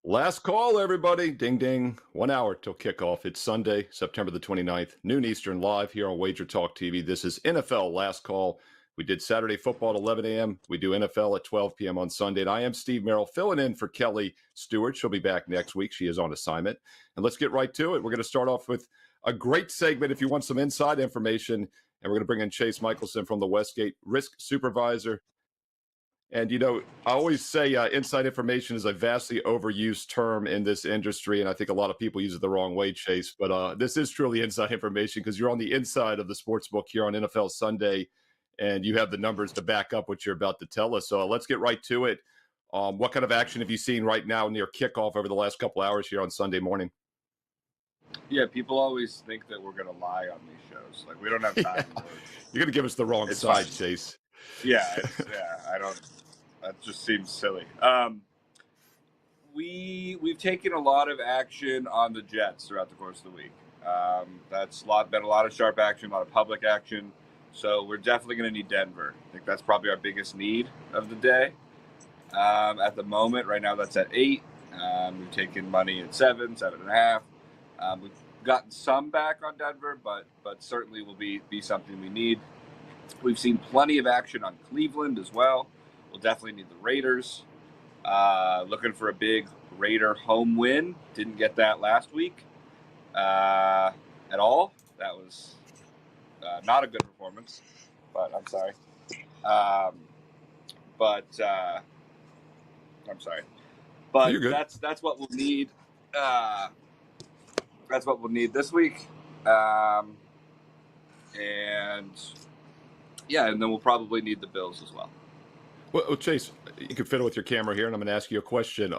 Last call, everybody. Ding, ding. 1 hour till kickoff. It's Sunday, September the 29th, noon Eastern, live here on WagerTalk TV. This is NFL Last Call. We did Saturday football at 11 a.m. We do NFL at 12 p.m. on Sunday. And I am Steve Merril, filling in for Kelly Stewart. She'll be back next week. She is on assignment. And let's get right to it. We're going to start off with a great segment if you want some inside information. And we're going to bring in Chase Michaelson from the Westgate Risk Supervisor. And, I always say inside information is a vastly overused term in this industry, and I think a lot of people use it the wrong way, Chase. But this is truly inside information because you're on the inside of the sports book here on NFL Sunday, and you have the numbers to back up what you're about to tell us. So let's get right to it. What kind of action have you seen right now near kickoff over the last couple hours here on Sunday morning? Yeah, people always think that we're going to lie on these shows. Like, we don't have time. You're going to give us the wrong side, fine. Chase. Yeah, I don't. That just seems silly. We've taken a lot of action on the Jets throughout the course of the week. That's been a lot of sharp action, a lot of public action. So we're definitely going to need Denver. I think that's probably our biggest need of the day. At the moment, right now, that's at 8. We've taken money at 7, 7.5. We've gotten some back on Denver, but certainly will be something we need. We've seen plenty of action on Cleveland as well. We'll definitely need the Raiders. Looking for a big Raider home win. Didn't get that last week at all. That was not a good performance, but I'm sorry. I'm sorry. But that's what we'll need. That's what we'll need this week. And then we'll probably need the Bills as well. Well, Chase, you can fiddle with your camera here, and I'm going to ask you a question.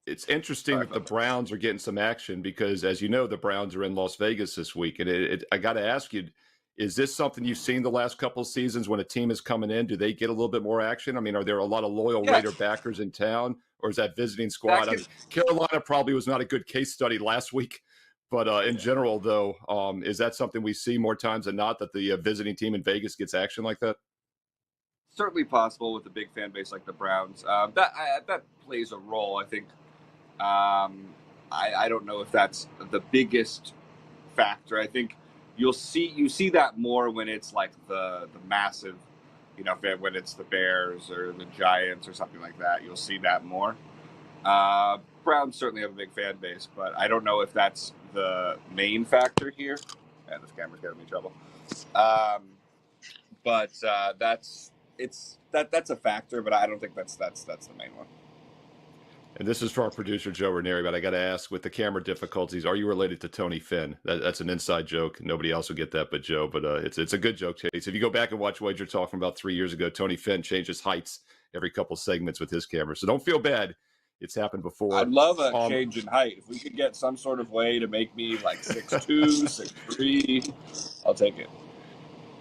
It's interesting that the Browns are getting some action because, as you know, the Browns are in Las Vegas this week. And I got to ask you, is this something you've seen the last couple of seasons when a team is coming in? Do they get a little bit more action? I mean, are there a lot of loyal Raider backers in town, or is that visiting squad? Carolina probably was not a good case study last week. But in general, though, is that something we see more times than not, that the visiting team in Vegas gets action like that? Certainly possible with a big fan base like the Browns. That plays a role. I think. I don't know if that's the biggest factor. I think you see that more when it's like the massive, when it's the Bears or the Giants or something like that. You'll see that more. Browns certainly have a big fan base, but I don't know if that's the main factor here. And this camera's getting me in trouble. That's a factor, but I don't think that's the main one. And this is for our producer, Joe Ranieri, but I got to ask, with the camera difficulties, are you related to Tony Finn? That's an inside joke. Nobody else will get that but Joe, but it's a good joke, Chase. If you go back and watch WagerTalk from about 3 years ago, Tony Finn changes heights every couple segments with his camera. So don't feel bad. It's happened before. I'd love a change in height. If we could get some sort of way to make me like 6'2", 6'3", I'll take it.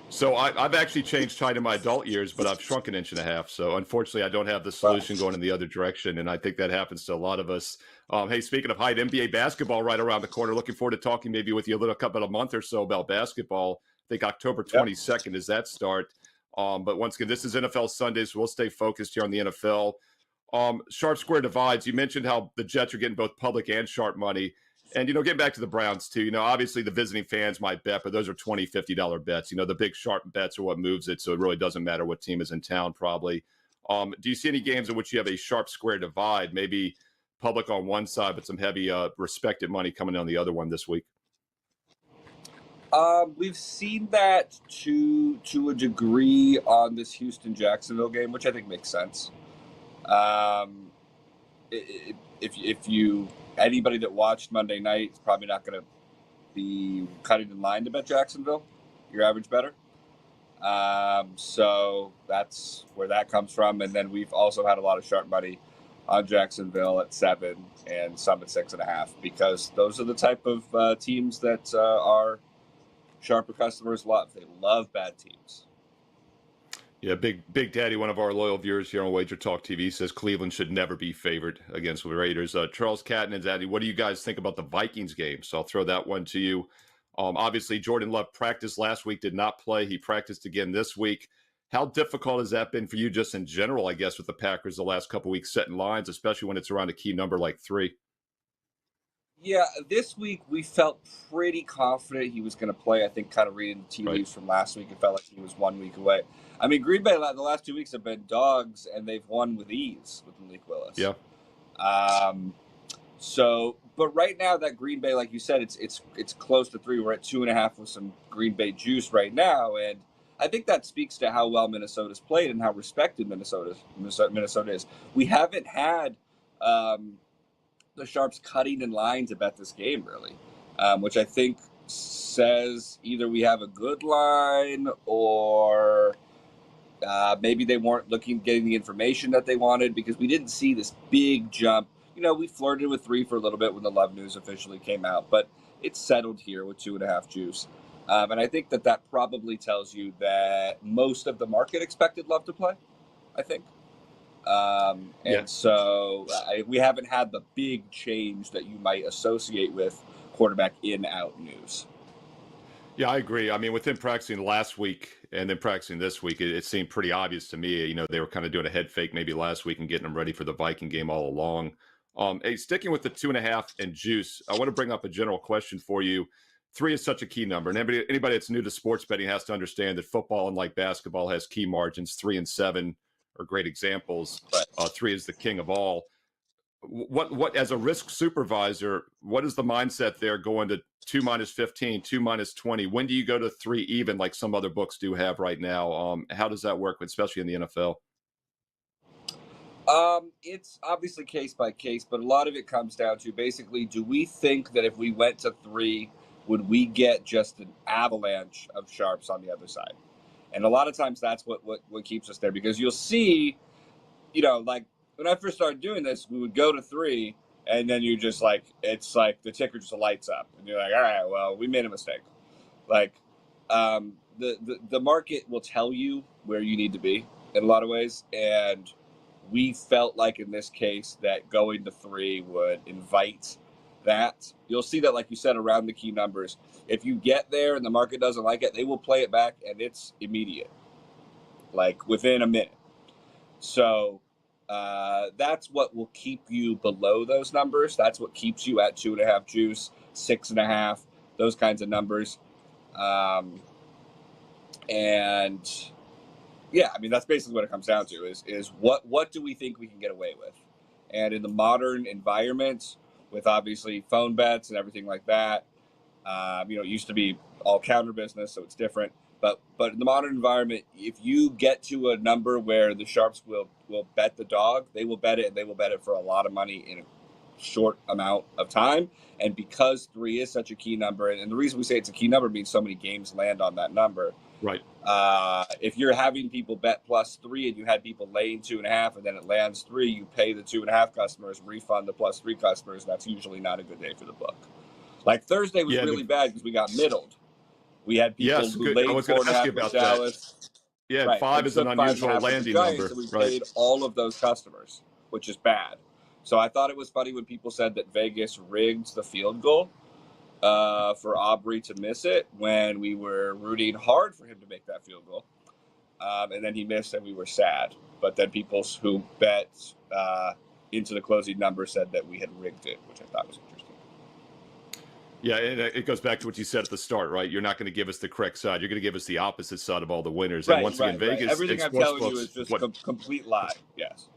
So I've actually changed height in my adult years, but I've shrunk 1.5 inches. So unfortunately, I don't have the solution going in the other direction, and I think that happens to a lot of us. Hey, speaking of height, NBA basketball right around the corner. Looking forward to talking maybe with you about a month or so about basketball. I think October 22nd is that start. But once again, this is NFL Sunday, so we'll stay focused here on the NFL. Sharp square divides. You mentioned how the Jets are getting both public and sharp money. And, getting back to the Browns, too, obviously the visiting fans might bet, but those are $20, $50 bets. The big sharp bets are what moves it, so it really doesn't matter what team is in town, probably. Do you see any games in which you have a sharp square divide, maybe public on one side, but some heavy respected money coming on the other one this week? We've seen that to a degree on this Houston-Jacksonville game, which I think makes sense. Anybody that watched Monday night is probably not going to be cutting in line to bet Jacksonville, your average bettor. So that's where that comes from. And then we've also had a lot of sharp money on Jacksonville at 7 and some at 6.5, because those are the type of teams that our sharper customers love. They love bad teams. Yeah, Big Daddy, one of our loyal viewers here on WagerTalk TV, says Cleveland should never be favored against the Raiders. Charles Catton and Daddy, what do you guys think about the Vikings game? So I'll throw that one to you. Obviously, Jordan Love practiced last week, did not play. He practiced again this week. How difficult has that been for you just in general, I guess, with the Packers the last couple of weeks setting lines, especially when it's around a key number like 3? Yeah, this week we felt pretty confident he was going to play. I think, kind of reading the tea Right. leaves from last week, it felt like he was 1 week away. I mean, Green Bay the last 2 weeks have been dogs, and they've won with ease with Malik Willis. Yeah. But right now that Green Bay, like you said, it's close to 3. We're at 2.5 with some Green Bay juice right now, and I think that speaks to how well Minnesota's played and how respected Minnesota is. We haven't had the sharps cutting in line to bet this game, really, which I think says either we have a good line or maybe they weren't getting the information that they wanted, because we didn't see this big jump. We flirted with 3 for a little bit when the Love news officially came out, but it's settled here with 2.5 juice. And I think that probably tells you that most of the market expected Love to play, I think. And so we haven't had the big change that you might associate with quarterback in-out news. Yeah, I agree. I mean, within practicing last week and then practicing this week, it seemed pretty obvious to me. They were kind of doing a head fake maybe last week and getting them ready for the Viking game all along. Hey, sticking with the 2.5 and juice, I want to bring up a general question for you. 3 is such a key number, and anybody that's new to sports betting has to understand that football, unlike basketball, has key margins. 3 and 7 are great examples. 3 is the king of all. What as a risk supervisor, what is the mindset there going to 2 minus 15, 2 minus 20? When do you go to 3 even, like some other books do have right now? How does that work, especially in the NFL? It's obviously case by case, but a lot of it comes down to basically, do we think that if we went to 3, would we get just an avalanche of sharps on the other side? And a lot of times that's what keeps us there, because you'll see, like when I first started doing this, we would go to 3, and then you just it's like the ticker just lights up, and you're like, all right, well, we made a mistake. Like, the market will tell you where you need to be in a lot of ways, and we felt like in this case that going to 3 would invite that. You'll see that, like you said, around the key numbers. If you get there and the market doesn't like it, they will play it back, and it's immediate, like within a minute. So that's what will keep you below those numbers. That's what keeps you at 2.5 juice, 6.5, those kinds of numbers. And yeah, I mean, that's basically what it comes down to is what do we think we can get away with? And in the modern environment, with obviously phone bets and everything like that, it used to be all counter business, so it's different. But in the modern environment, if you get to a number where the sharps will bet the dog, they will bet it, and they will bet it for a lot of money in a short amount of time. And because 3 is such a key number, and the reason we say it's a key number means so many games land on that number. Right. If you're having people bet +3 and you had people laying 2.5 and then it lands 3, you pay the 2.5 customers, refund the +3 customers. That's usually not a good day for the book. Like Thursday was really bad because we got middled. We had people who laid 4.5 with Dallas. Yeah, right. 5 is an unusual landing number. And we paid all of those customers, which is bad. So I thought it was funny when people said that Vegas rigged the field goal for Aubrey to miss it, when we were rooting hard for him to make that field goal. And then he missed, and we were sad. But then people who bet into the closing number said that we had rigged it, which I thought was interesting. Yeah, and it goes back to what you said at the start, right? You're not going to give us the correct side. You're going to give us the opposite side of all the winners. Right, and once again, Vegas, everything I'm telling you is just a complete lie. Yes.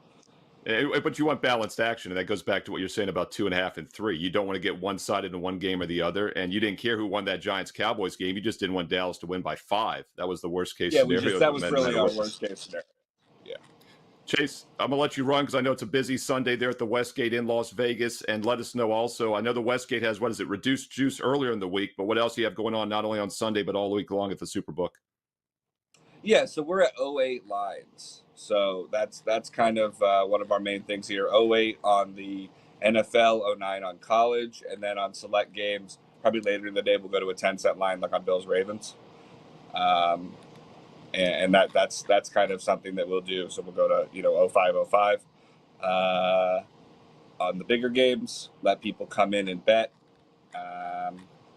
But you want balanced action, and that goes back to what you're saying about 2.5 and 3. You don't want to get one sided in one game or the other, and you didn't care who won that Giants-Cowboys game. You just didn't want Dallas to win by 5. That was the worst case scenario. That was really our worst case scenario. Yeah. Chase, I'm going to let you run because I know it's a busy Sunday there at the Westgate in Las Vegas, and let us know also. I know the Westgate has, reduced juice earlier in the week, but what else do you have going on not only on Sunday but all week long at the Superbook? Yeah, so we're at 08 lines. So that's kind of one of our main things here. 08 on the NFL, 09 on college, and then on select games, probably later in the day, we'll go to a 10-cent line like on Bills Ravens. And that's kind of something that we'll do. So we'll go to 05 on the bigger games. Let people come in and bet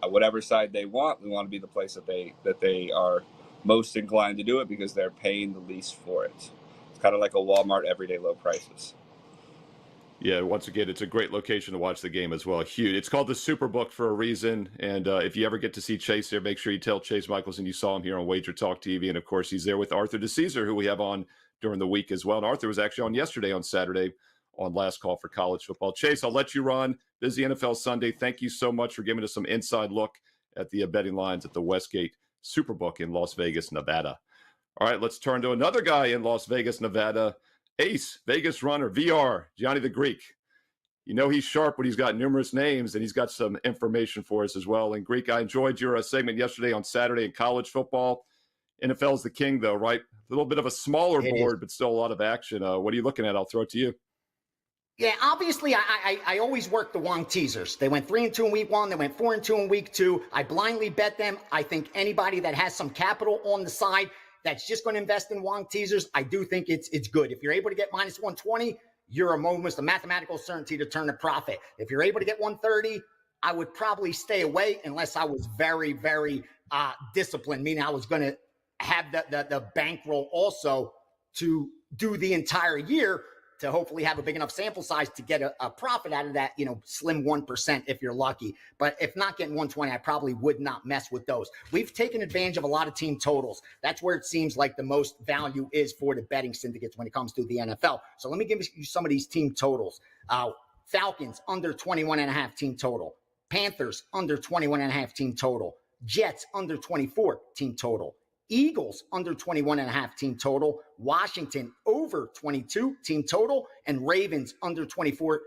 whatever side they want. We want to be the place that they are most inclined to do it because they're paying the least for it. It's kind of like a Walmart everyday low prices. Yeah, once again, it's a great location to watch the game as well. Huge. It's called the Superbook for a reason. And if you ever get to see Chase there, make sure you tell Chase Michaelson you saw him here on Wager Talk TV. And of course, he's there with Arthur DeCesar, who we have on during the week as well. And Arthur was actually on yesterday on Saturday on Last Call for College Football. Chase, I'll let you run. This is the NFL Sunday. Thank you so much for giving us some inside look at the betting lines at the Westgate Superbook in Las Vegas, Nevada. All right, let's turn to another guy in Las Vegas, Nevada. Ace, Vegas runner, VR, Gianni the Greek. You know he's sharp when he's got numerous names, and he's got some information for us as well. And Greek, I enjoyed your segment yesterday on Saturday in college football. NFL's the king, though, right? A little bit of a smaller board, but still a lot of action. What are you looking at? I'll throw it to you. Yeah, obviously, I always work the Wong teasers. They went 3-2 in week 1. They went 4-2 in week 2. I blindly bet them. I think anybody that has some capital on the side that's just going to invest in Wong teasers, I do think it's good. If you're able to get minus 120, you're almost a mathematical certainty to turn a profit. If you're able to get 130, I would probably stay away unless I was very, very disciplined, meaning I was going to have the bankroll also to do the entire year to hopefully have a big enough sample size to get a profit out of that, slim 1% if you're lucky. But if not getting 120, I probably would not mess with those. We've taken advantage of a lot of team totals. That's where it seems like the most value is for the betting syndicates when it comes to the NFL. So let me give you some of these team totals. Falcons, under 21.5 team total. Panthers, under 21.5 team total. Jets, under 24 team total. Eagles, under 21.5 team total. Washington, over 22 team total. And Ravens, under 24.5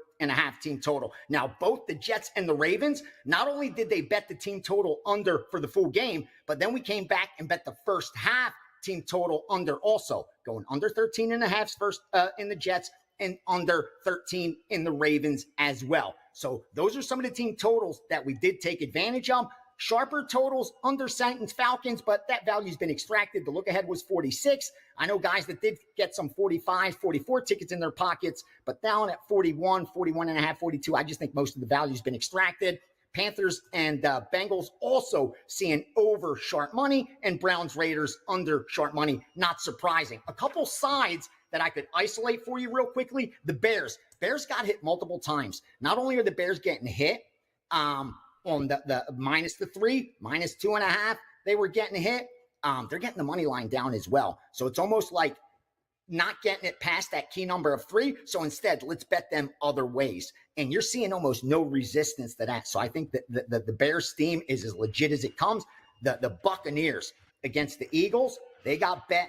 team total. Now, both the Jets and the Ravens, not only did they bet the team total under for the full game, but then we came back and bet the first half team total under also. Going under 13.5 first in the Jets and under 13 in the Ravens as well. So those are some of the team totals that we did take advantage of. Sharper totals under Saints Falcons, but that value's been extracted. The look ahead was 46. I know guys that did get some 45, 44 tickets in their pockets, but down at 41, 41.5, 42, I just think most of the value's been extracted. Panthers and Bengals also seeing over sharp money, and Browns Raiders under sharp money. Not surprising. A couple sides that I could isolate for you real quickly. The Bears. Bears got hit multiple times. Not only are the Bears getting hit, on the minus the 3, minus 2.5, they were getting hit. They're getting the money line down as well. So it's almost like not getting it past that key number of 3. So instead, let's bet them other ways. And you're seeing almost no resistance to that. So I think that the Bears team is as legit as it comes. The Buccaneers against the Eagles, they got bet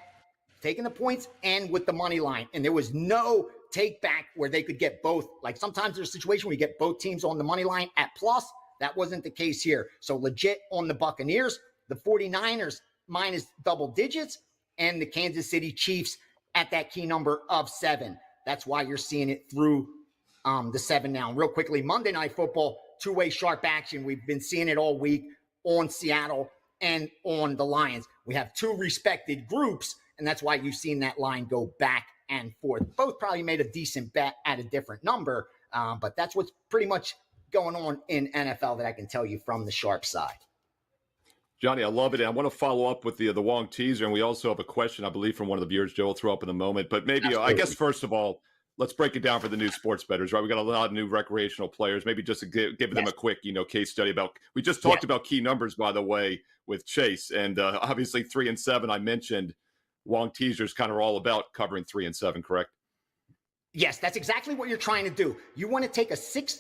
taking the points and with the money line. And there was no take back where they could get both. Like sometimes there's a situation where you get both teams on the money line at plus. That wasn't the case here. So legit on the Buccaneers, the 49ers minus double digits, and the Kansas City Chiefs at that key number of 7. That's why you're seeing it through the 7 now. Real quickly, Monday Night Football, two-way sharp action. We've been seeing it all week on Seattle and on the Lions. We have two respected groups, and that's why you've seen that line go back and forth. Both probably made a decent bet at a different number, but that's what's pretty much going on in NFL that I can tell you from the sharp side. Gianni, I love it. And I want to follow up with the Wong teaser. And we also have a question, I believe, from one of the viewers Joe will throw up in a moment. But maybe, I guess, first of all, let's break it down for the new sports bettors, right? We got a lot of new recreational players. Maybe just to give them a quick, case study about, we just talked about key numbers, by the way, with Chase. And obviously 3 and 7, I mentioned Wong teasers kind of all about covering 3 and 7, correct? Yes, that's exactly what you're trying to do. You want to take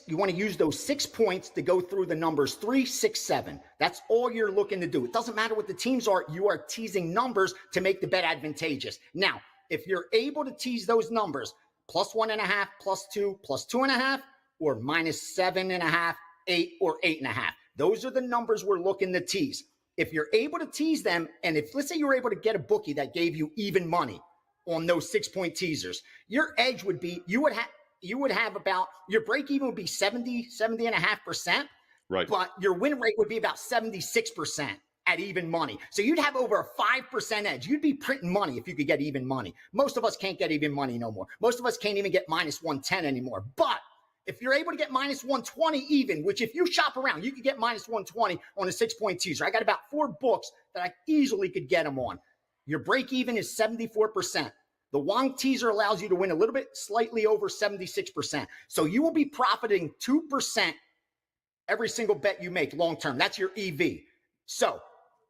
you want to use those 6 points to go through the numbers 3, 6, 7. That's all you're looking to do. It doesn't matter what the teams are. You are teasing numbers to make the bet advantageous. Now, if you're able to tease those numbers, plus 1.5, plus 2, plus 2.5, or minus 7.5, 8, or 8.5. Those are the numbers we're looking to tease. If you're able to tease them, and if let's say you were able to get a bookie that gave you even money on those 6-point teasers, your edge would be, you would have about, your break even would be 70.5%. Right. But your win rate would be about 76% at even money. So you'd have over a 5% edge. You'd be printing money if you could get even money. Most of us can't get even money no more. Most of us can't even get minus 110 anymore. But If you're able to get minus 120 even, which if you shop around, you could get minus 120 on a 6-point teaser. I got about 4 books that I easily could get them on. Your break even is 74%. The Wong teaser allows you to win a little bit, slightly over 76%. So you will be profiting 2% every single bet you make long term. That's your EV. So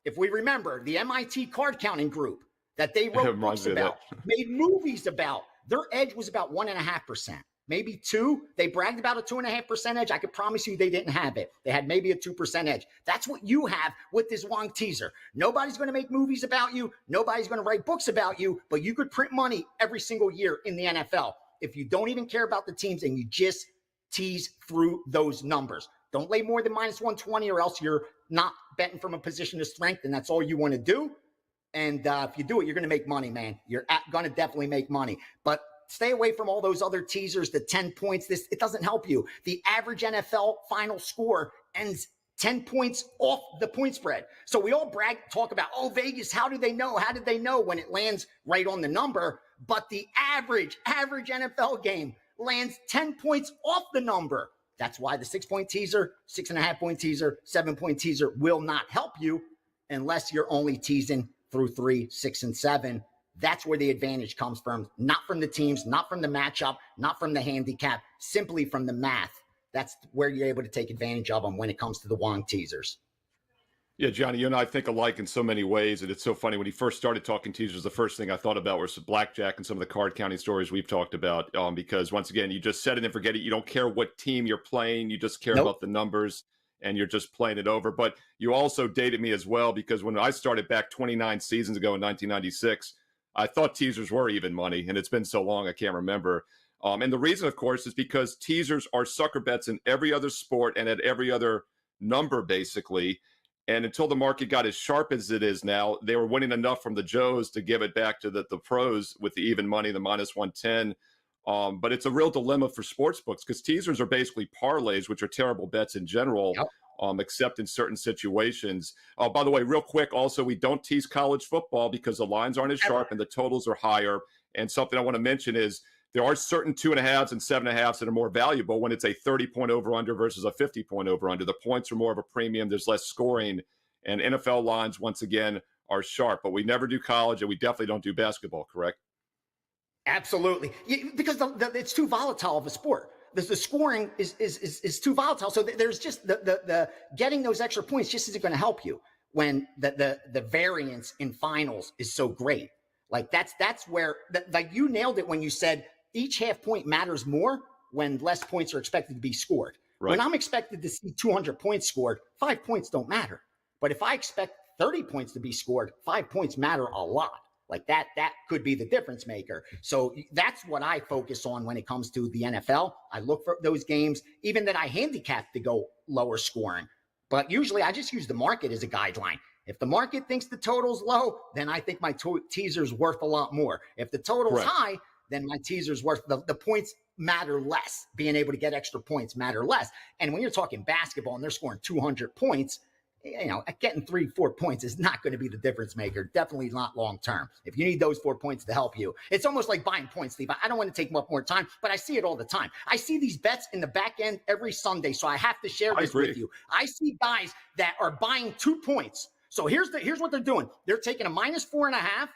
if we remember the MIT card counting group that they wrote books about, made movies about, their edge was about 1.5%. Maybe 2. They bragged about a 2.5% edge. I could promise you they didn't have it. They had maybe a 2% edge. That's what you have with this Wong teaser. Nobody's going to make movies about you. Nobody's going to write books about you, but you could print money every single year in the NFL if you don't even care about the teams and you just tease through those numbers. Don't lay more than minus 120 or else you're not betting from a position of strength, and that's all you want to do. And if you do it, you're going to make money, man. You're going to definitely make money. But stay away from all those other teasers, the 10 points. It doesn't help you. The average NFL final score ends 10 points off the point spread. So we all talk about, oh, Vegas, how did they know? How did they know when it lands right on the number? But the average NFL game lands 10 points off the number. That's why the 6-point teaser, 6.5-point teaser, 7-point teaser will not help you unless you're only teasing through 3, 6, and 7. That's where the advantage comes from, not from the teams, not from the matchup, not from the handicap, simply from the math. That's where you're able to take advantage of them when it comes to the Wong teasers. Yeah, Gianni, you and I think alike in so many ways. And it's so funny. When he first started talking teasers, the first thing I thought about was blackjack and some of the card counting stories we've talked about. Because once again, you just set it and forget it. You don't care what team you're playing. You just care about the numbers and you're just playing it over. But you also dated me as well, because when I started back 29 seasons ago in 1996, I thought teasers were even money. And it's been so long, I can't remember. And the reason, of course, is because teasers are sucker bets in every other sport and at every other number, basically. And until the market got as sharp as it is now, they were winning enough from the Joes to give it back to the pros with the even money, the minus 110. But it's a real dilemma for sports books because teasers are basically parlays, which are terrible bets in general, except in certain situations. By the way, real quick, also, we don't tease college football because the lines aren't as sharp and the totals are higher. And something I want to mention is there are certain 2.5s and 7.5s that are more valuable when it's a 30-point over-under versus a 50-point over-under. The points are more of a premium. There's less scoring. And NFL lines, once again, are sharp. But we never do college, and we definitely don't do basketball, correct? Absolutely. Because it's too volatile of a sport. The scoring is too volatile. So there's just the getting those extra points just isn't going to help you when the variance in finals is so great. Like that's where like you nailed it when you said each half point matters more when less points are expected to be scored. Right. When I'm expected to see 200 points scored, 5 points don't matter. But if I expect 30 points to be scored, 5 points matter a lot. Like that could be the difference maker. So that's what I focus on when it comes to the NFL. I look for those games, even that I handicap to go lower scoring. But usually I just use the market as a guideline. If the market thinks the total's low, then I think my teaser's worth a lot more. If the total's high, then my teaser's worth the points matter less. Being able to get extra points matter less. And when you're talking basketball and they're scoring 200 points, getting 3-4 points is not going to be the difference maker. Definitely not long term. If you need those 4 points to help you, it's almost like buying points, Steve. I don't want to take up more time, but I see it all the time. I see these bets in the back end every Sunday, so I have to share this with you. I see guys that are buying 2 points. So here's what they're doing. They're taking a minus 4.5,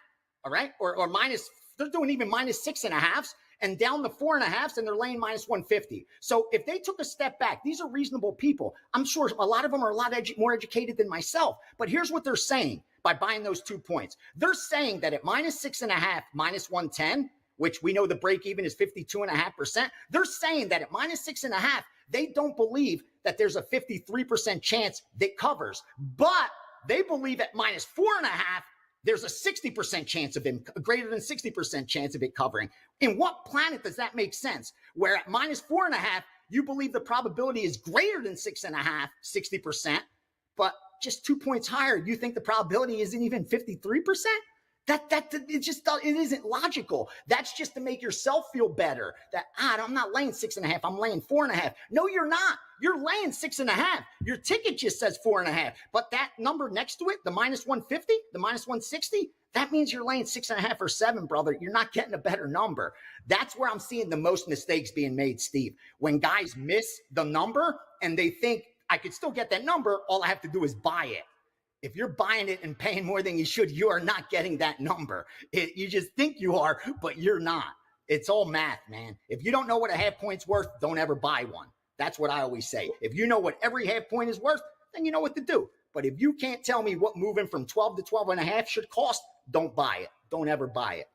all right, or minus. They're doing even minus 6.5s. And down the 4.5s, and they're laying minus 150. So if they took a step back, these are reasonable people. I'm sure a lot of them are a lot more educated than myself. But here's what they're saying by buying those 2 points. They're saying that at minus 6.5, minus 110, which we know the break even is 52.5%. They're saying that at minus 6.5, they don't believe that there's a 53% chance that covers. But they believe at minus 4.5, there's a 60% chance of him, greater than 60% chance of it covering. In what planet does that make sense? Where at minus 4.5, you believe the probability is greater than 6.5, 60%, but just 2 points higher, you think the probability isn't even 53%? It isn't logical. That's just to make yourself feel better. That I'm not laying 6.5. I'm laying 4.5. No, you're not. You're laying 6.5. Your ticket just says 4.5. But that number next to it, the minus 150, the minus 160, that means you're laying 6.5 or 7, brother. You're not getting a better number. That's where I'm seeing the most mistakes being made, Steve. When guys miss the number and they think I could still get that number, all I have to do is buy it. If you're buying it and paying more than you should, you are not getting that number. You just think you are, but you're not. It's all math, man. If you don't know what a half point's worth, don't ever buy one. That's what I always say. If you know what every half point is worth, then you know what to do. But if you can't tell me what moving from 12 to 12.5 should cost, don't buy it. Don't ever buy it.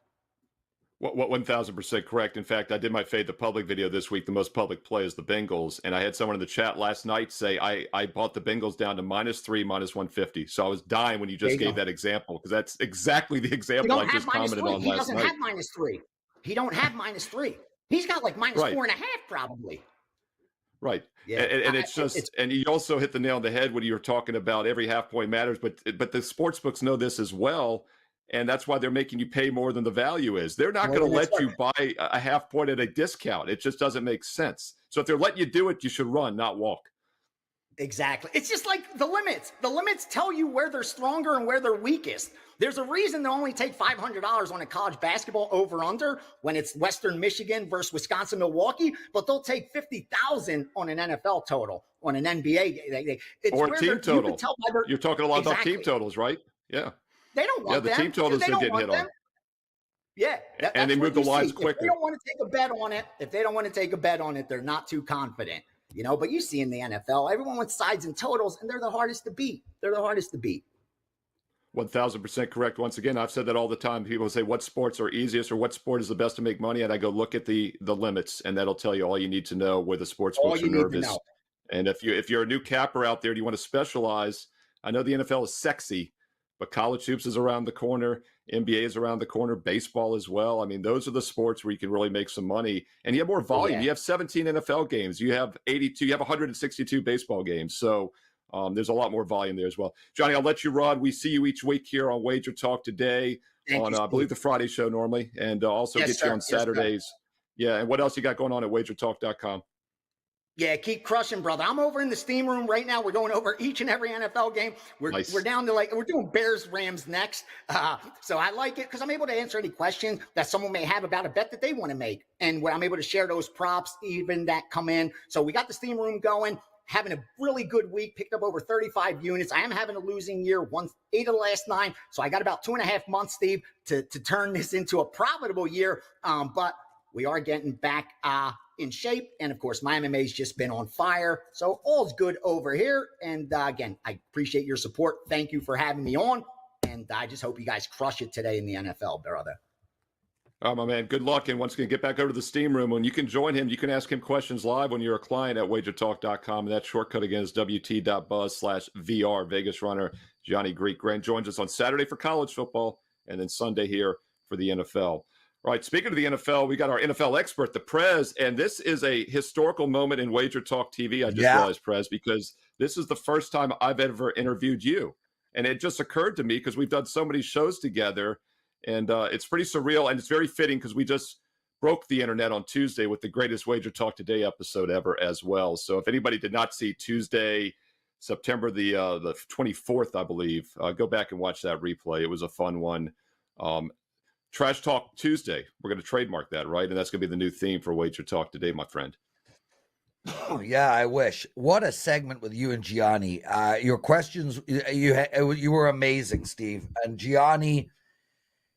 What 1,000% correct. In fact, I did my Fade the Public video this week. The most public play is the Bengals. And I had someone in the chat last night say, I bought the Bengals down to -3, minus 150. So I was dying when you just gave that example, because that's exactly the example I just commented on last night. He doesn't have -3. He don't have -3. He's got like minus 4.5 probably. Right. Yeah. And it's just, and you also hit the nail on the head when you were talking about every half point matters, but the sports books know this as well. And that's why they're making you pay more than the value is. They're not going to let you buy a half point at a discount. It just doesn't make sense. So if they're letting you do it, you should run, not walk. Exactly. It's just like the limits. The limits tell you where they're stronger and where they're weakest. There's a reason they only take $500 on a college basketball over-under when it's Western Michigan versus Wisconsin, Milwaukee, but they'll take $50,000 on an NFL total, on an NBA. Or a team total. You're talking a lot about team totals, right? Yeah. They don't want the team totals are getting hit on. Yeah. And they move the lines quicker. If they don't want to take a bet on it, they're not too confident. But you see in the NFL, everyone wants sides and totals, and they're the hardest to beat. 1,000% correct. Once again, I've said that all the time. People say, what sports are easiest or what sport is the best to make money? And I go, look at the limits, and that'll tell you all you need to know where the sports books are nervous. And if you're a new capper out there, do you want to specialize? I know the NFL is sexy, but college hoops is around the corner. NBA is around the corner. Baseball as well. I mean, those are the sports where you can really make some money. And you have more volume. You have 17 NFL games. You have 82. You have 162 baseball games. So there's a lot more volume there as well. Gianni, I'll let you run. We see you each week here on Wager Talk today on, I believe, the Friday show normally. And also get you on Saturdays. Yeah. And what else you got going on at WagerTalk.com? Yeah, keep crushing, brother. I'm over in the steam room right now. We're going over each and every NFL game. We're down to we're doing Bears Rams next. So I like it because I'm able to answer any questions that someone may have about a bet that they want to make. And where I'm able to share those props, even that come in. So we got the steam room going, having a really good week, picked up over 35 units. I am having a losing year, won 8 of the last 9. So I got about 2.5 months, Steve, to turn this into a profitable year. But we are getting back in shape. And of course, my MMA's just been on fire. So all's good over here. And again, I appreciate your support. Thank you for having me on. And I just hope you guys crush it today in the NFL, brother. Oh, my man, good luck. And once again, get back over to the steam room. When you can join him, you can ask him questions live when you're a client at WagerTalk.com. And that shortcut again is WT.buzz/VR. Vegas runner Gianni Grant joins us on Saturday for college football and then Sunday here for the NFL. All right, speaking of the NFL, we got our NFL expert, the Prez, and this is a historical moment in Wager Talk TV, I just realized, Prez, because this is the first time I've ever interviewed you. And it just occurred to me because we've done so many shows together, and it's pretty surreal, and it's very fitting because we just broke the internet on Tuesday with the greatest Wager Talk Today episode ever as well. So if anybody did not see Tuesday, September the 24th, I believe, go back and watch that replay. It was a fun one. Trash Talk Tuesday. We're going to trademark that, right? And that's going to be the new theme for Wager Talk Today, my friend. Oh, yeah, I wish. What a segment with you and Gianni. Your questions, you were amazing, Steve. And Gianni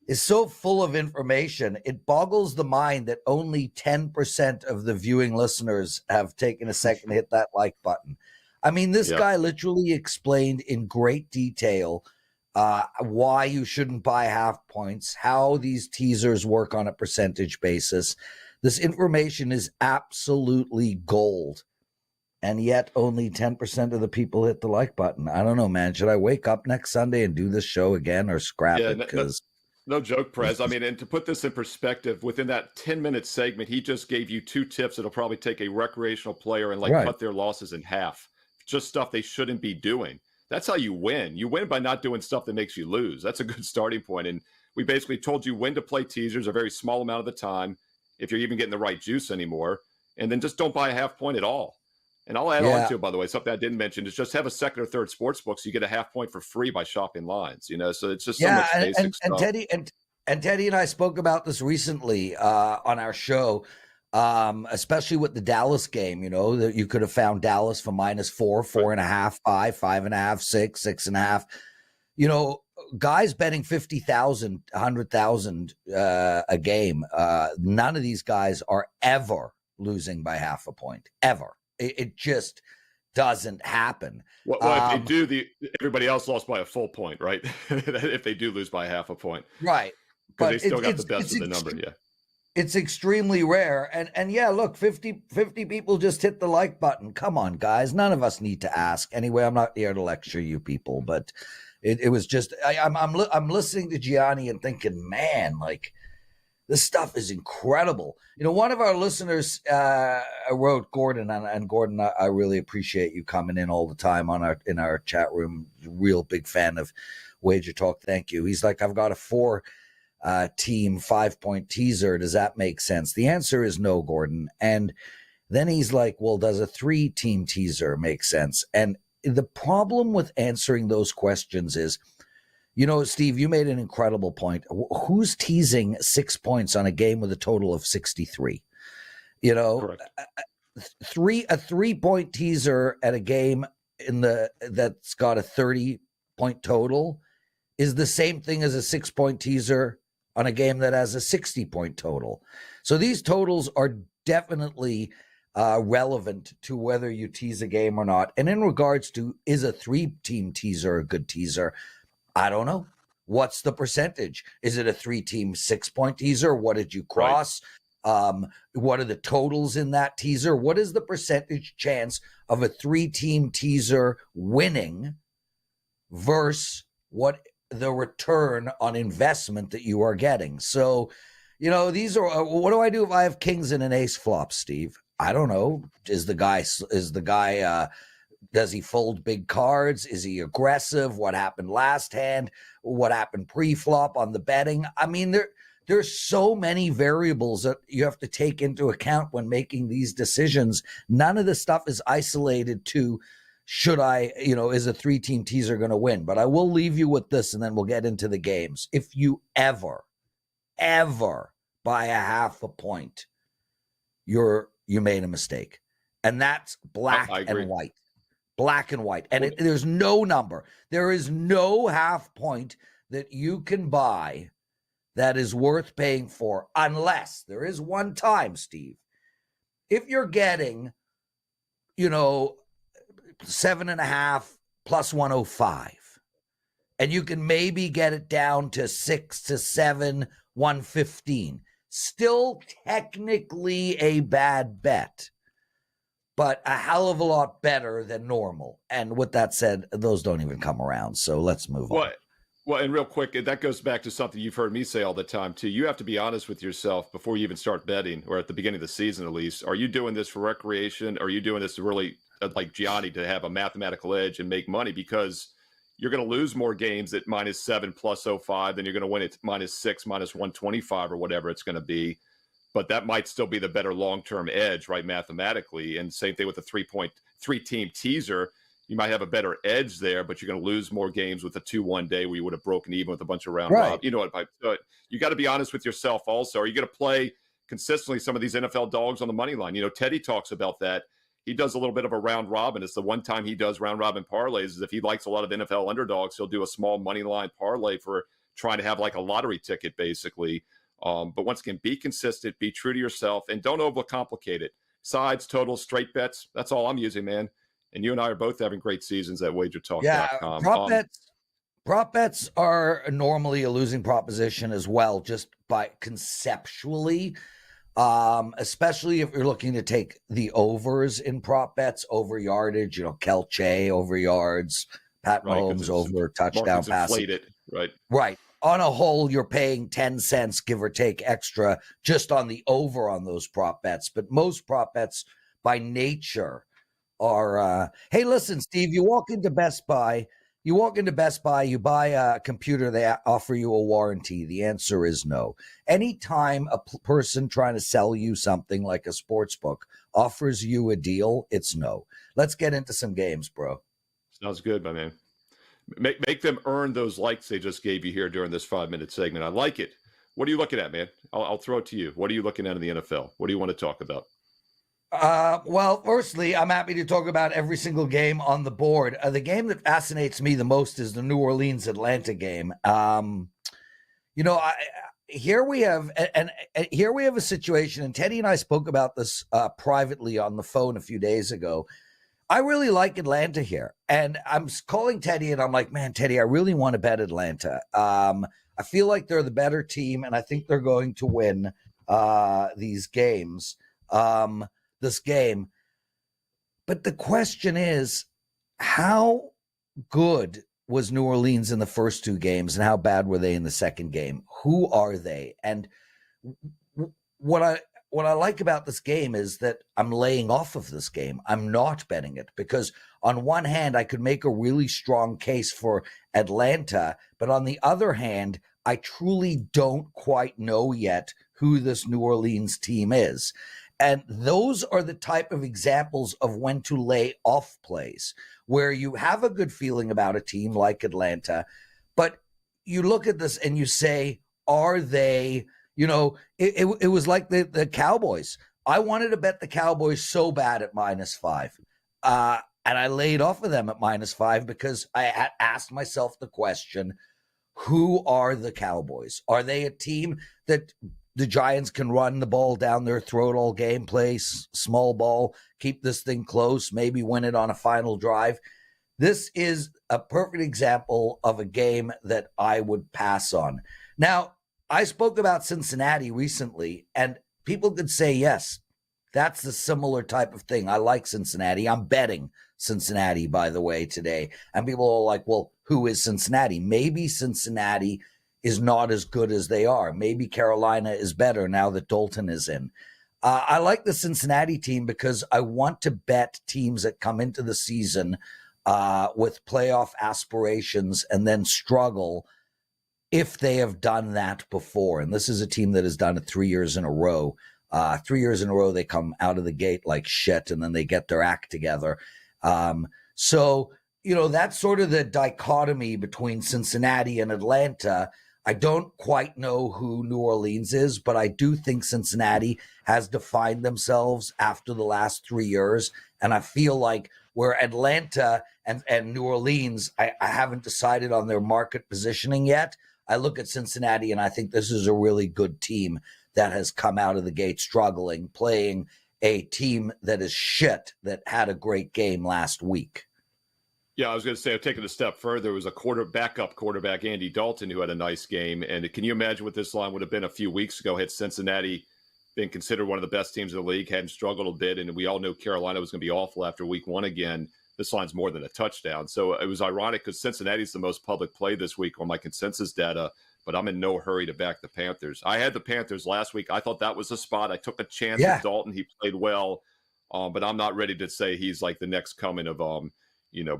is so full of information. It boggles the mind that only 10% of the viewing listeners have taken a second to hit that like button. I mean, this guy literally explained in great detail why you shouldn't buy half points, how these teasers work on a percentage basis. This information is absolutely gold. And yet only 10% of the people hit the like button. I don't know, man. Should I wake up next Sunday and do this show again or scrap it? Because no joke, Prez. I mean, and to put this in perspective, within that 10-minute segment, he just gave you 2 tips that'll probably take a recreational player and cut their losses in half. Just stuff they shouldn't be doing. That's how you win. You win by not doing stuff that makes you lose. That's a good starting point. And we basically told you when to play teasers a very small amount of the time, if you're even getting the right juice anymore, and then just don't buy a half point at all. And I'll add on to it, by the way, something I didn't mention is just have a second or third sports book so you get a half point for free by shopping lines. So it's just so much basic stuff. And Teddy and I spoke about this recently on our show, especially with the Dallas game. That you could have found Dallas for -4, 4.5, 5, 5.5, 6, 6.5. Guys betting 50,000, 100,000 a game. None of these guys are ever losing by half a point, ever. It just doesn't happen. Well, if they do, everybody else lost by a full point, right? If they do lose by half a point, right? Because they still got the best of the number. Yeah, it's extremely rare. And yeah, look, 50 people just hit the like button. Come on, guys. None of us need to ask. Anyway, I'm not here to lecture you people, but it was just I'm listening to Gianni and thinking, man, like, this stuff is incredible. One of our listeners wrote, Gordon, and Gordon, I really appreciate you coming in all the time in our chat room. Real big fan of WagerTalk. Thank you. He's like, I've got a 4-team 5-point teaser. Does that make sense? The answer is no, Gordon. And then he's like, well, does a 3-team teaser make sense? And the problem with answering those questions is, Steve, you made an incredible point. Who's teasing 6 points on a game with a total of 63? Correct. A 3-point teaser at a game that's got a 30-point total is the same thing as a 6-point teaser on a game that has a 60-point total. So these totals are definitely relevant to whether you tease a game or not. And in regards to, is a 3-team teaser a good teaser? I don't know. What's the percentage? Is it a 3-team 6-point teaser? What did you cross? Right. What are the totals in that teaser? What is the percentage chance of a 3-team teaser winning versus what the return on investment that you are getting? So, these are, what do I do if I have kings and an ace flop, Steve? I don't know. Is the guy does he fold big cards? Is he aggressive? What happened last hand? What happened pre-flop on the betting? I mean, there's so many variables that you have to take into account when making these decisions. None of the stuff is isolated to, should I, is a 3-team teaser going to win? But I will leave you with this, and then we'll get into the games. If you ever buy a half a point, you made a mistake. And that's black and white. Black and white. And there's no number. There is no half point that you can buy that is worth paying for, unless there is one time, Steve, if you're getting, 7.5 plus 105, and you can maybe get it down to 6 to 7, 115, still technically a bad bet, but a hell of a lot better than normal. And with that said, those don't even come around. So let's move on. Well, and real quick, that goes back to something you've heard me say all the time, too. You have to be honest with yourself before you even start betting, or at the beginning of the season, at least. Are you doing this for recreation? Or are you doing this to really, like Gianni, to have a mathematical edge and make money? Because you're going to lose more games at -7 plus 0.5 than you're going to win at -6, -125, or whatever it's going to be. But that might still be the better long-term edge, right, mathematically. And same thing with a 3-team teaser. You might have a better edge there, but you're going to lose more games with a 2-1 day where you would have broken even with a bunch of round robin. You know what? You got to be honest with yourself also. Are you going to play consistently some of these NFL dogs on the money line? Teddy talks about that. He does a little bit of a round robin. It's the one time he does round robin parlays is if he likes a lot of NFL underdogs, he'll do a small money line parlay for trying to have like a lottery ticket, basically. But once again, be consistent, be true to yourself, and don't overcomplicate it. Sides, totals, straight bets, that's all I'm using, man. And you and I are both having great seasons at WagerTalk.com. Yeah, prop bets are normally a losing proposition as well, just by conceptually, especially if you're looking to take the overs in prop bets, over yardage, Kelce over yards, Pat Mahomes over touchdown passes. Right. On a whole, you're paying 10 cents, give or take, extra just on the over on those prop bets. But most prop bets by nature are, hey, listen, Steve, you walk into Best Buy You walk into Best Buy, you buy a computer, they offer you a warranty. The answer is no. Anytime a person trying to sell you something like a sports book offers you a deal, it's no. Let's get into some games, bro. Sounds good, my man. Make them earn those likes they just gave you here during this 5-minute segment. I like it. What are you looking at, man? I'll throw it to you. What are you looking at in the NFL? What do you want to talk about? Well, firstly, I'm happy to talk about every single game on the board. The game that fascinates me the most is the New Orleans Atlanta game. Here we have a situation, and Teddy and I spoke about this privately on the phone a few days ago. I really like Atlanta here, and I'm calling Teddy, and I'm like, man, Teddy, I really want to bet Atlanta. I feel like they're the better team, and I think they're going to win these games. This game. But the question is, how good was New Orleans in the first two games, and how bad were they in the second game? Who are they? And what I like about this game is that I'm laying off of this game. I'm not betting it because on one hand, I could make a really strong case for Atlanta, but on the other hand, I truly don't quite know yet who this New Orleans team is. And those are the type of examples of when to lay off plays, where you have a good feeling about a team like Atlanta, but you look at this and you say, are they, it was like the Cowboys. I wanted to bet the Cowboys so bad at -5. And I laid off of them at -5 because I had asked myself the question, who are the Cowboys? Are they a team that the Giants can run the ball down their throat all game, play small ball, keep this thing close, maybe win it on a final drive? This is a perfect example of a game that I would pass on. Now, I spoke about Cincinnati recently, and people could say, yes, that's the similar type of thing. I like Cincinnati. I'm betting Cincinnati, by the way, today. And people are like, well, who is Cincinnati? Maybe Cincinnati is not as good as they are. Maybe Carolina is better now that Dalton is in. I like the Cincinnati team because I want to bet teams that come into the season with playoff aspirations and then struggle if they have done that before. And this is a team that has done it 3 years in a row. 3 years in a row, they come out of the gate like shit, and then they get their act together. So, that's sort of the dichotomy between Cincinnati and Atlanta. I don't quite know who New Orleans is, but I do think Cincinnati has defined themselves after the last 3 years. And I feel like where Atlanta and New Orleans, I haven't decided on their market positioning yet. I look at Cincinnati and I think this is a really good team that has come out of the gate struggling, playing a team that is shit that had a great game last week. Yeah, I was going to say, taking a step further, it was a backup quarterback, Andy Dalton, who had a nice game. And can you imagine what this line would have been a few weeks ago had Cincinnati been considered one of the best teams in the league, hadn't struggled a bit, and we all know Carolina was going to be awful after week one again. This line's more than a touchdown. So it was ironic because Cincinnati's the most public play this week on my consensus data, but I'm in no hurry to back the Panthers. I had the Panthers last week. I thought that was a spot. I took a chance with Dalton. He played well, but I'm not ready to say he's like the next coming of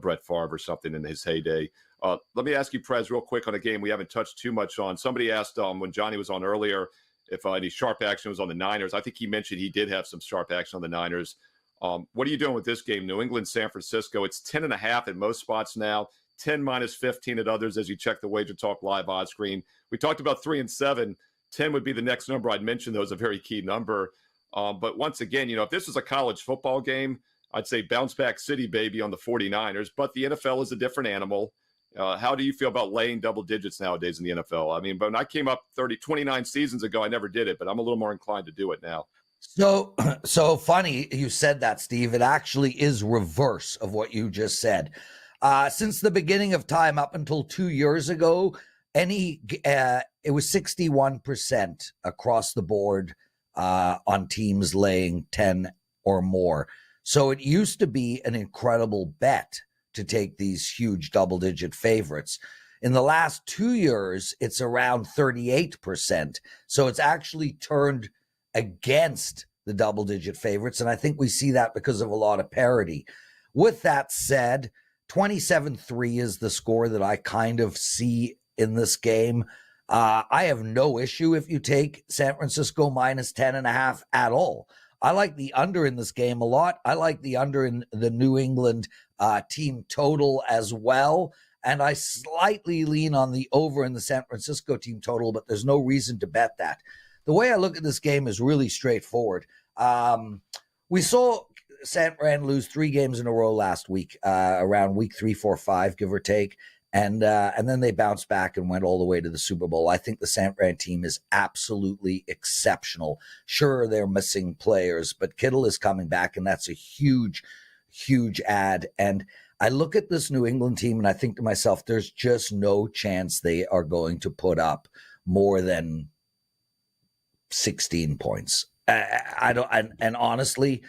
Brett Favre or something in his heyday. Let me ask you, Prez, real quick on a game we haven't touched too much on. Somebody asked when Gianni was on earlier if any sharp action was on the Niners. I think he mentioned he did have some sharp action on the Niners. What are you doing with this game? New England, San Francisco. It's 10.5 in most spots now, 10 minus 15 at others as you check the WagerTalk live odds screen. We talked about 3 and 7. 10 would be the next number I'd mention, though, is a very key number. But once again, if this was a college football game, I'd say bounce back city, baby, on the 49ers. But the NFL is a different animal. How do you feel about laying double digits nowadays in the NFL? I mean, but when I came up 29 seasons ago, I never did it, but I'm a little more inclined to do it now. So funny you said that, Steve. It actually is reverse of what you just said. Since the beginning of time up until 2 years ago, it was 61% across the board on teams laying 10 or more. So it used to be an incredible bet to take these huge double-digit favorites. In the last 2 years, it's around 38%. So it's actually turned against the double-digit favorites, and I think we see that because of a lot of parity. With that said, 27-3 is the score that I kind of see in this game. I have no issue if you take San Francisco minus 10.5 at all. I like the under in this game a lot. I like the under in the New England team total as well. And I slightly lean on the over in the San Francisco team total, but there's no reason to bet that. The way I look at this game is really straightforward. We saw San Fran lose 3 games in a row last week, around week 3, 4, 5, give or take. And then they bounced back and went all the way to the Super Bowl. I think the San Fran team is absolutely exceptional. Sure, they're missing players, but Kittle is coming back, and that's a huge, huge add. And I look at this New England team, and I think to myself, there's just no chance they are going to put up more than 16 points. I don't, and honestly,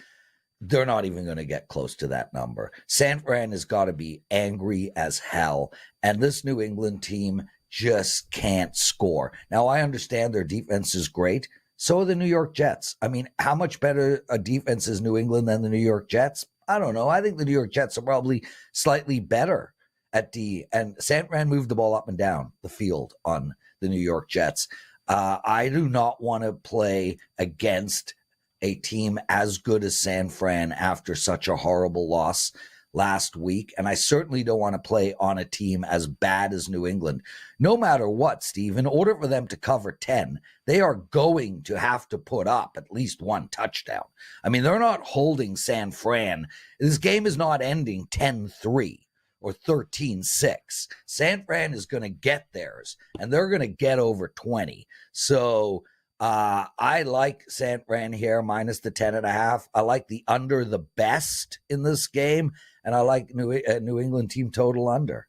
they're not even going to get close to that number. San Fran has got to be angry as hell, and this New England team just can't score. Now, I understand their defense is great. So are the New York Jets. I mean, how much better a defense is New England than the New York Jets? I don't know. I think the New York Jets are probably slightly better at D, and San Fran moved the ball up and down the field on the New York Jets. I do not want to play against a team as good as San Fran after such a horrible loss last week. And I certainly don't want to play on a team as bad as New England. No matter what, Steve, in order for them to cover 10, they are going to have to put up at least 1 touchdown. I mean, they're not holding San Fran. This game is not ending 10-3 or 13-6. San Fran is going to get theirs, and they're going to get over 20. So I like San Fran here minus the 10.5. I like the under the best in this game, and I like New England team total under.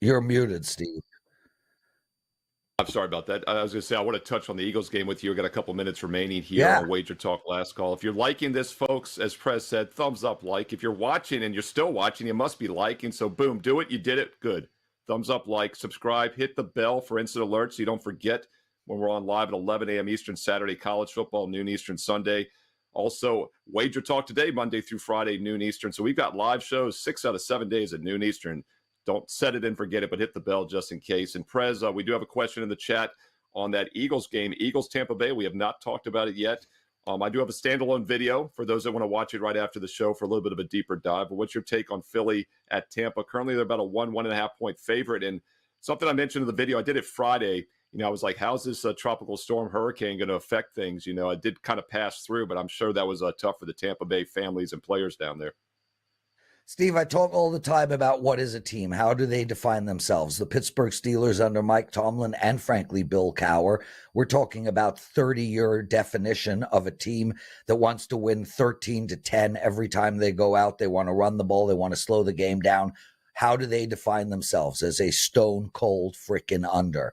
You're muted, Steve. I'm sorry about that. I was going to say, I want to touch on the Eagles game with you. We've got a couple minutes remaining here on Wager Talk Last Call. If you're liking this, folks, as Prez said, thumbs up, like. If you're watching and you're still watching, you must be liking. So, boom, do it. You did it. Good. Thumbs up, like, subscribe, hit the bell for instant alerts so you don't forget when we're on live at 11 a.m. Eastern Saturday, college football, noon Eastern Sunday. Also, Wager Talk today, Monday through Friday, noon Eastern. So we've got live shows 6 out of 7 days at noon Eastern. Don't set it and forget it, but hit the bell just in case. And Prez, we do have a question in the chat on that Eagles game, Eagles-Tampa Bay. We have not talked about it yet. I do have a standalone video for those that want to watch it right after the show for a little bit of a deeper dive. But what's your take on Philly at Tampa? Currently, they're about a 1.5 point favorite. And something I mentioned in the video, I did it Friday. I was like, how's this tropical storm hurricane going to affect things? I did kind of pass through, but I'm sure that was tough for the Tampa Bay families and players down there. Steve, I talk all the time about what is a team. How do they define themselves? The Pittsburgh Steelers under Mike Tomlin and, frankly, Bill Cowher. We're talking about 30-year definition of a team that wants to win 13-10 every time they go out. They want to run the ball. They want to slow the game down. How do they define themselves? As a stone cold freaking under.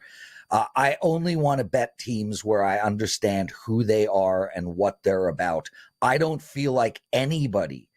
I only want to bet teams where I understand who they are and what they're about. I don't feel like anybody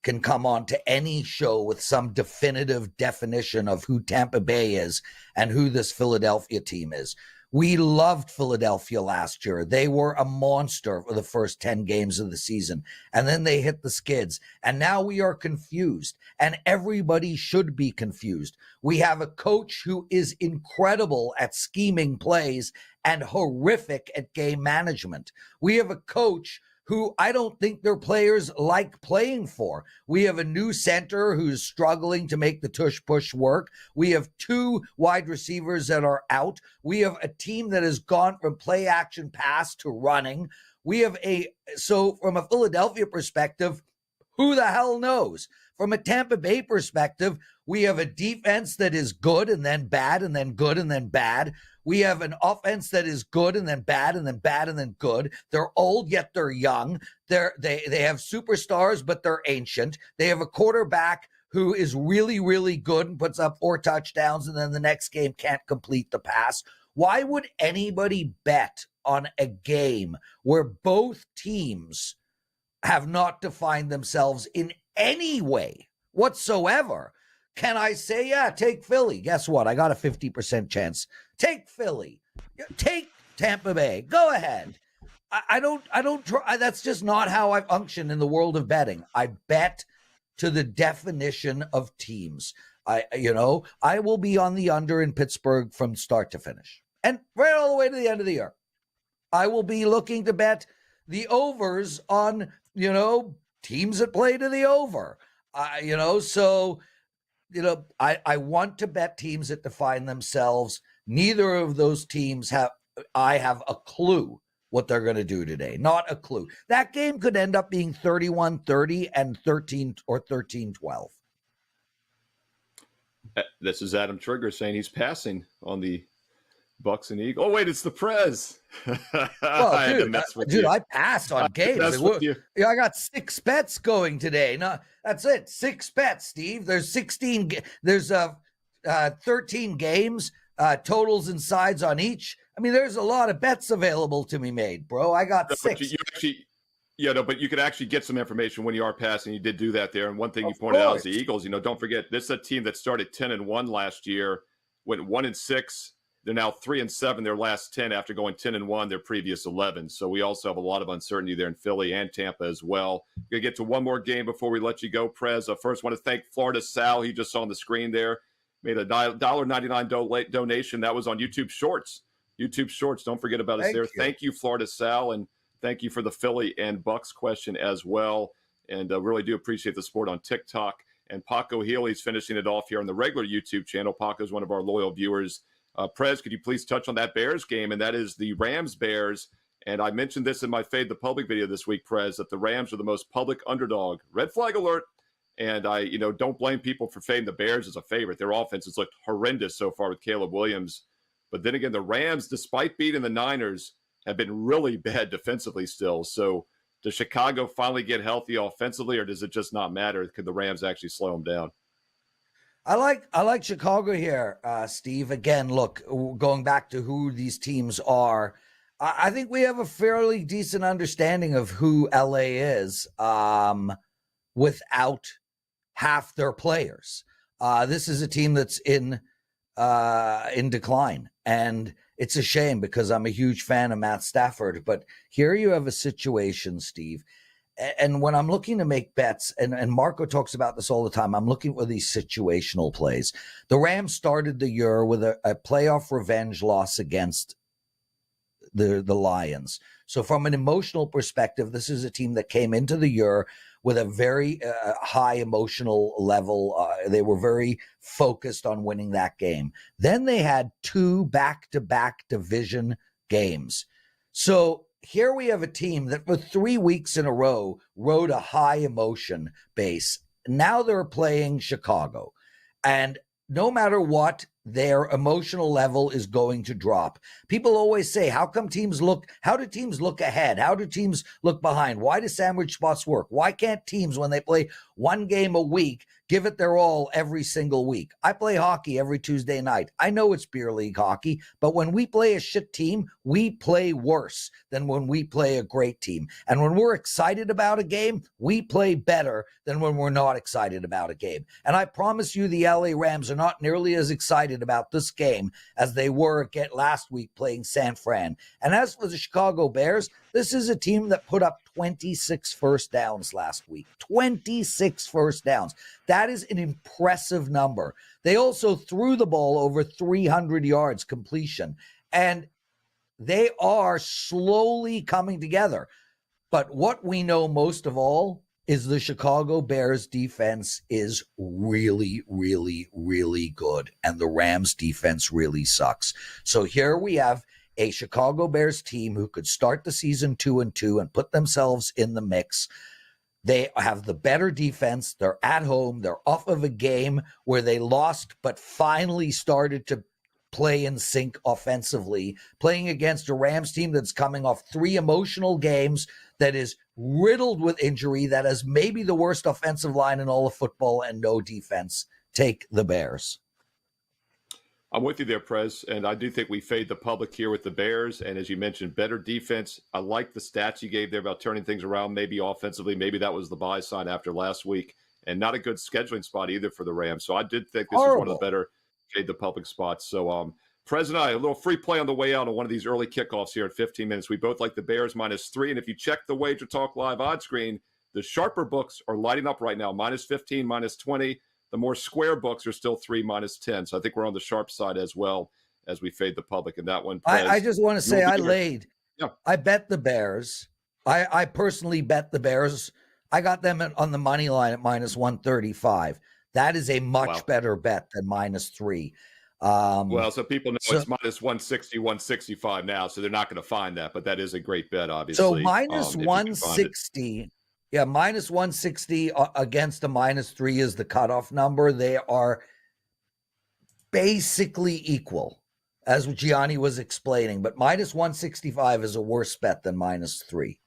can come on to any show with some definitive definition of who Tampa Bay is and who this Philadelphia team is. We loved Philadelphia last year. They were a monster for the first 10 games of the season, and then they hit the skids. And now we are confused, and everybody should be confused. We have a coach who is incredible at scheming plays and horrific at game management. We have a coach who I don't think their players like playing for. We have a new center who's struggling to make the tush-push work. We have 2 wide receivers that are out. We have a team that has gone from play-action pass to running. We have so from a Philadelphia perspective, who the hell knows? From a Tampa Bay perspective, we have a defense that is good and then bad and then good and then bad. We have an offense that is good and then bad and then bad and then good. They're old, yet they're young. They have superstars, but they're ancient. They have a quarterback who is really, really good and puts up 4 touchdowns and then the next game can't complete the pass. Why would anybody bet on a game where both teams have not defined themselves in any way whatsoever? Can I say, yeah, take Philly? Guess what? I got a 50% chance. Take Philly. Take Tampa Bay. Go ahead. I don't try. That's just not how I function in the world of betting. I bet to the definition of teams. I will be on the under in Pittsburgh from start to finish and right all the way to the end of the year. I will be looking to bet the overs on, teams that play to the over. I want to bet teams that define themselves. Neither of those teams I have a clue what they're going to do today. Not a clue. That game could end up being 31-30 and 13 or 13-12. This is Adam Trigger saying he's passing on the Bucks and Eagles. Oh, wait, it's the Prez. I passed on games. I got 6 bets going today. No, that's it. 6 bets, Steve. There's 16. There's 13 games, totals and sides on each. I mean, there's a lot of bets available to me made, bro. I got 6. But you could actually get some information when you are passing. You did do that there. And one thing you pointed out is the Eagles. Don't forget, this is a team that started 10-1 last year, went 1-6. They're now 3-7 their last 10 after going 10-1 their previous 11. So we also have a lot of uncertainty there in Philly and Tampa as well. We're going to get to one more game before we let you go, Prez. First, want to thank Florida Sal. He just saw on the screen there. Made a $1.99 donation. That was on YouTube Shorts. YouTube Shorts. Don't forget about us there. Thank you, Florida Sal. And thank you for the Philly and Bucks question as well. And really do appreciate the support on TikTok. And Paco Healy's finishing it off here on the regular YouTube channel. Paco's one of our loyal viewers. Prez, could you please touch on that Bears game? And that is the Rams-Bears. And I mentioned this in my Fade the Public video this week, Prez, that the Rams are the most public underdog. Red flag alert. And I, don't blame people for fading the Bears as a favorite. Their offense has looked horrendous so far with Caleb Williams. But then again, the Rams, despite beating the Niners, have been really bad defensively still. So does Chicago finally get healthy offensively, or does it just not matter? Could the Rams actually slow them down? I like Chicago here, Steve. Again, look, going back to who these teams are, I think we have a fairly decent understanding of who LA is without half their players. This is a team that's in decline, and it's a shame because I'm a huge fan of Matt Stafford. But here you have a situation, Steve. And when I'm looking to make bets, and Marco talks about this all the time, I'm looking for these situational plays. The Rams started the year with a playoff revenge loss against the Lions. So from an emotional perspective, this is a team that came into the year with a very high emotional level. They were very focused on winning that game. Then they had 2 back-to-back division games. So here we have a team that for 3 weeks in a row rode a high emotion base. Now they're playing Chicago. And no matter what, their emotional level is going to drop. People always say, how do teams look ahead? How do teams look behind? Why do sandwich spots work? Why can't teams, when they play one game a week, give it their all every single week? I play hockey every Tuesday night. I know it's beer league hockey, but when we play a shit team, we play worse than when we play a great team. And when we're excited about a game, we play better than when we're not excited about a game. And I promise you, the LA Rams are not nearly as excited about this game as they were last week playing San Fran. And as for the Chicago Bears, this is a team that put up 26 first downs last week. 26 first downs. That is an impressive number. They also threw the ball over 300 yards completion. And they are slowly coming together. But what we know most of all is the Chicago Bears defense is really, really, really good. And the Rams defense really sucks. So here we have a Chicago Bears team who could start the season 2-2 and put themselves in the mix. They have the better defense. They're at home. They're off of a game where they lost, but finally started to play in sync offensively, playing against a Rams team that's coming off 3 emotional games, that is riddled with injury, that has maybe the worst offensive line in all of football and no defense. Take the Bears. I'm with you there, Prez, and I do think we fade the public here with the Bears. And as you mentioned, better defense. I like the stats you gave there about turning things around, maybe offensively. Maybe that was the buy sign after last week. And not a good scheduling spot either for the Rams. So I did think this is one of the better fade the public spots. So Prez and I, a little free play on the way out on one of these early kickoffs here at 15 minutes. We both like the Bears -3. And if you check the Wager Talk Live odds screen, the sharper books are lighting up right now, -15, -20. The more square books are still 3, -10. So I think we're on the sharp side as well as we fade the public in that one. Prez, I just want to say I laid. Yeah. I bet the Bears. I personally bet the Bears. I got them on the money line at -135. That is a much better bet than -3. Well, so people know it's -160, 165 now, so they're not going to find that, but that is a great bet, obviously. So -160, -160 against a -3 is the cutoff number. They are basically equal, as Gianni was explaining, but -165 is a worse bet than -3.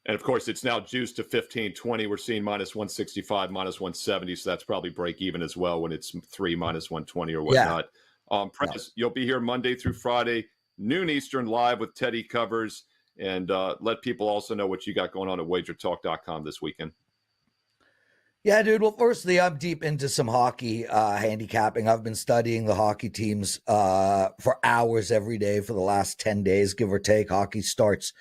And of course, it's now juiced to 15-20. We're seeing -165, -170. So that's probably break even as well when it's 3 -120 or whatnot. Prez, you'll be here Monday through Friday, noon Eastern, live with Teddy Covers. And let people also know what you got going on at WagerTalk.com this weekend. Yeah, dude. Well, firstly, I'm deep into some hockey handicapping. I've been studying the hockey teams for hours every day for the last 10 days, give or take. Hockey starts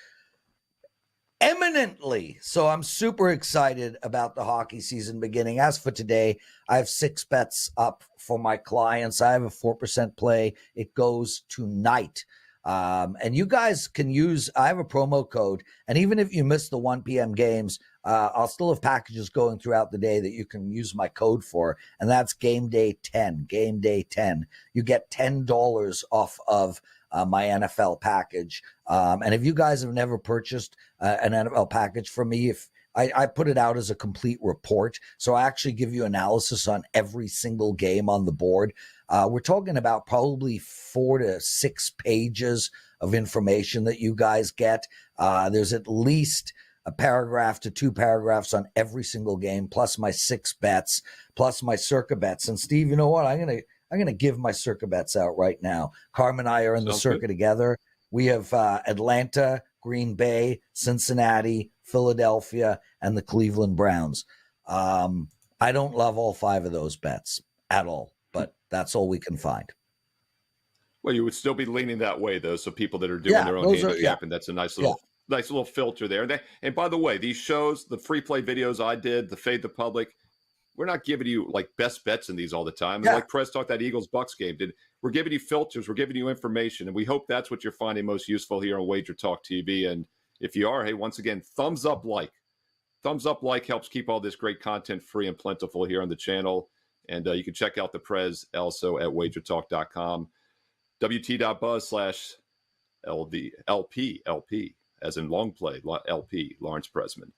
eminently. So I'm super excited about the hockey season beginning. As for today, I have 6 bets up for my clients. I have a 4% play. It goes tonight. And you guys can use, I have a promo code. And even if you miss the 1 p.m. games, I'll still have packages going throughout the day that you can use my code for. And that's Game Day 10, Game Day 10. You get $10 off of my NFL package. And if you guys have never purchased an NFL package from me, if I put it out as a complete report. So I actually give you analysis on every single game on the board. We're talking about probably 4 to 6 pages of information that you guys get. There's at least a paragraph to 2 paragraphs on every single game, plus my 6 bets, plus my circa bets. And Steve, you know what? I'm gonna give my circa bets out right now. Carmen and I are in the circa together. We have Atlanta, Green Bay, Cincinnati, Philadelphia, and the Cleveland Browns. I don't love all 5 of those bets at all, but that's all we can find. Well, you would still be leaning that way, though. So people that are doing their own handicapping, that's a nice little filter there. And by the way, these shows, the free play videos I did, the Fade the Public, we're not giving you like best bets in these all the time. Like Prez talked that Eagles-Bucks game did. We're giving you filters. We're giving you information. And we hope that's what you're finding most useful here on Wager Talk TV. And if you are, hey, once again, thumbs up, like. Thumbs up, like helps keep all this great content free and plentiful here on the channel. And you can check out the Prez also at WagerTalk.com. WT.buzz/LP, as in long play, LP, Lawrence Pressman.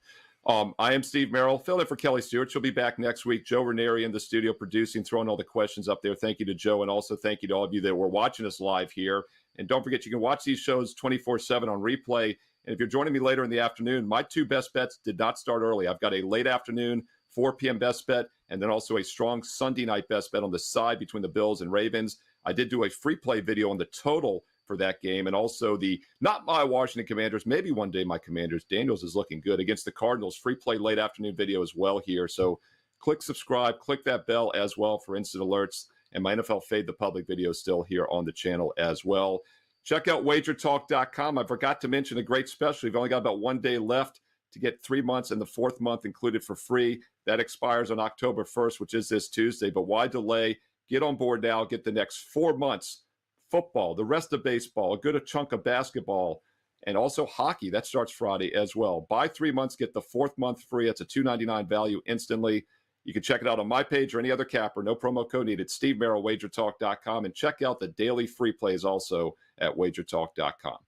I am Steve Merril, filling in for Kelly Stewart. She'll be back next week. Joe Ranieri in the studio producing, throwing all the questions up there. Thank you to Joe, and also thank you to all of you that were watching us live here. And don't forget, you can watch these shows 24/7 on replay. And if you're joining me later in the afternoon, my 2 best bets did not start early. I've got a late afternoon, 4 p.m. best bet, and then also a strong Sunday night best bet on the side between the Bills and Ravens. I did do a free play video on the total for that game, and also the not my Washington Commanders, maybe one day my Commanders. Daniels is looking good against the Cardinals. Free play late afternoon video as well here. So click subscribe, click that bell as well for instant alerts, and my NFL Fade the Public video is still here on the channel as well. Check out WagerTalk.com. I forgot to mention a great special. You've only got about 1 day left to get 3 months and the 4th month included for free. That expires on October 1st, which is this Tuesday. But why delay? Get on board now. Get the next 4 months. Football, the rest of baseball, a good chunk of basketball, and also hockey. That starts Friday as well. Buy 3 months, get the 4th month free. It's a $2.99 value instantly. You can check it out on my page or any other capper. No promo code needed. Steve Merril, WagerTalk.com. And check out the daily free plays also at WagerTalk.com.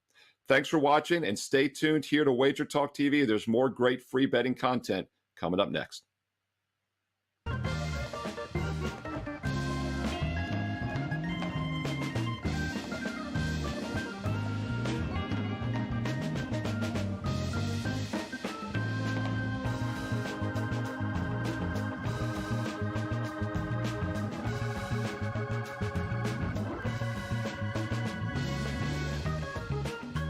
Thanks for watching, and stay tuned here to Wager Talk TV. There's more great free betting content coming up next.